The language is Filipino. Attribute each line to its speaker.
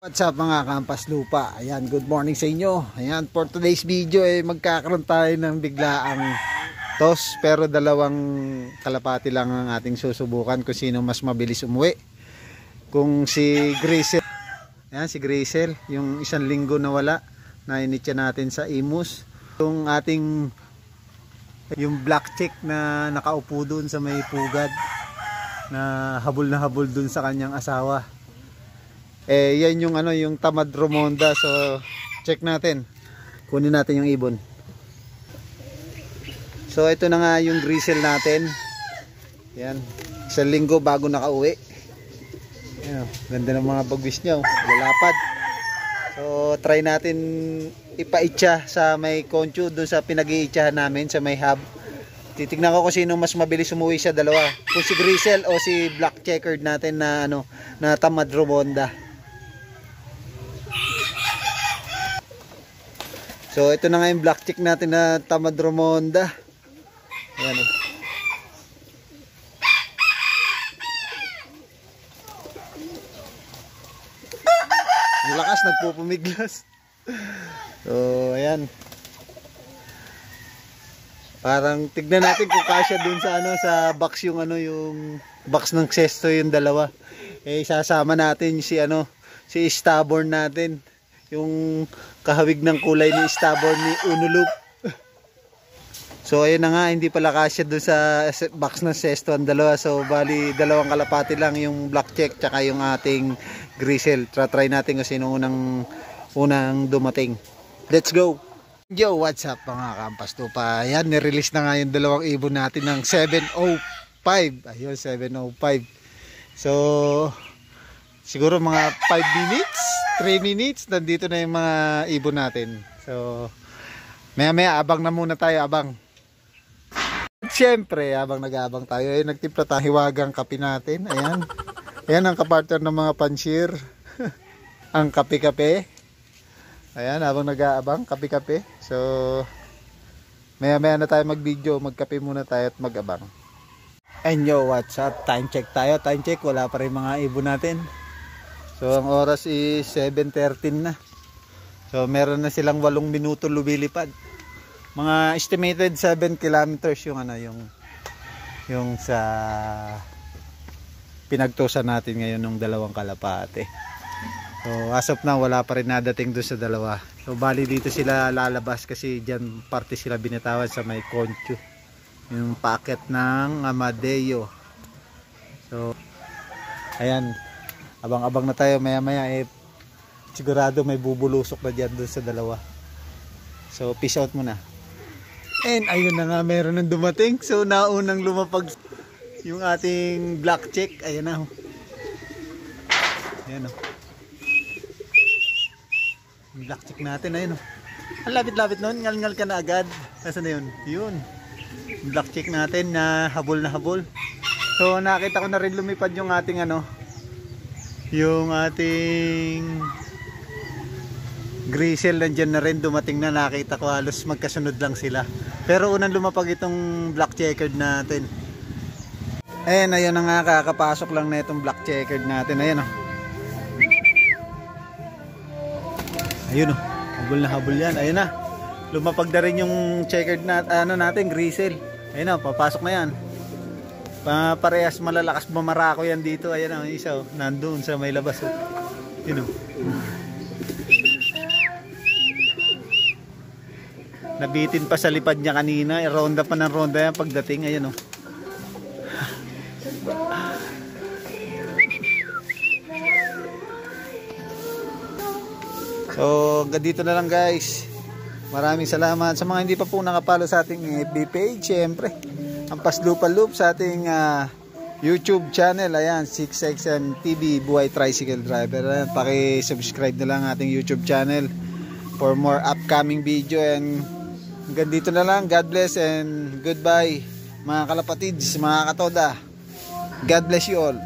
Speaker 1: What's up mga kampas lupa? Ayan, good morning sa inyo. Ayan, for today's video magkakaroon tayo ng biglaang toss, pero dalawang kalapati lang ang ating susubukan kung sino mas mabilis umuwi. Kung si Grisel, ayan si Grisel, yung isang linggo na wala, na initya natin sa Imus. Yung ating black chick na nakaupo dun sa may pugad, na habol dun sa kanyang asawa. Yan yung yung tamad Romonda. So check natin, kunin natin yung ibon. So ito na nga yung Grisel natin. Yan, isang linggo bago nakauwi. Yan, ganda ng mga bagwis niya, lalapad. So try natin ipaitsa sa may concho, doon sa pinag-iitsahan namin sa may hub. Titignan ko kung sino mas mabilis umuwi sa dalawa, kung si Grisel o si black checkered natin na na tamad Romonda. So ito na nga yung black chick natin na tamad Romonda. Ayan. Ang lakas, nagpupumiglas. So ayan. Parang tignan natin kung kasya dun sa sa box yung yung box ng sesto yung dalawa. Sasama natin si si stubborn natin. Yung kahawig ng kulay ni stubborn ni Unulup. So ayun na nga, hindi pala kasya doon sa box ng sesto ang dalawa. So bali dalawang kalapati lang, yung black check tsaka yung ating Grisel. Try natin kung sino unang dumating. Let's go. Yo, what's up mga kampas lupa? Ayan, nirelease na nga yung dalawang ibon natin ng 7:05. Ayun, 7:05. So siguro mga 5 minutes, 3 minutes, nandito na yung mga ibon natin. So maya abang na muna tayo, abang. Siyempre, abang nag-aabang tayo, nagtimpla tayo hiwagang kape natin. Ayan, ayan ang kapartner ng mga panshir. Ang kape-kape. Ayan, abang nag-aabang, kape-kape. So maya na tayo mag-video, magkape muna tayo at mag-abang. And yo, what's up? Time check tayo, time check. Wala pa rin mga ibon natin. So ang oras is 7:13 na. So meron na silang 8 minuto lumilipad. Mga estimated 7 kilometers yung yung sa pinagtusan natin ngayon ng dalawang kalapate. So as of now wala pa rin nadating doon sa dalawa. So bali dito sila lalabas kasi diyan parte sila binitawan sa may concho. Yung packet ng Amadeo. So ayan, abang-abang na tayo, maya sigurado may bubulusok na dyan doon sa dalawa. So peace out muna. And ayun na nga, meron nang dumating. So naunang lumapag yung ating black chick. Ayan na. Ayan o. Yung black chick natin, ayun o. Ang lapit-lapit nun, ngal-ngal ka na agad. Nasaan na yun? Yun, yung black chick natin na habol na habol. So nakita ko na rin lumipad yung ating yung ating Grisel, nandyan na rin, dumating na, nakita ko halos magkasunod lang sila. Pero unang lumapag itong black checkered natin. Ayan, ayun na nga, kakapasok lang na itong black checkered natin. Ayan o. Ayun o, habol na habol yan. Ayun na, lumapag na rin yung checkered na, natin, Grisel. Ayun na, papasok na yan. Parehas malalakas mamarako yan dito. Ayan ang isa, nandun sa may labas. Yun o. Nabitin pa sa lipad niya kanina. Ronda pa ng ronda yan pagdating. Ayan o. So dito na lang guys. Maraming salamat sa mga hindi pa po nakapalo sa ating FB page. Siyempre, ang Paslupa Loop sa ating YouTube channel. Ayan, 6XM TV Buhay Tricycle Driver. Ayan, paki-subscribe na lang ating YouTube channel for more upcoming video. And hanggang dito na lang. God bless and goodbye mga kalapatids, mga katoda. God bless you all.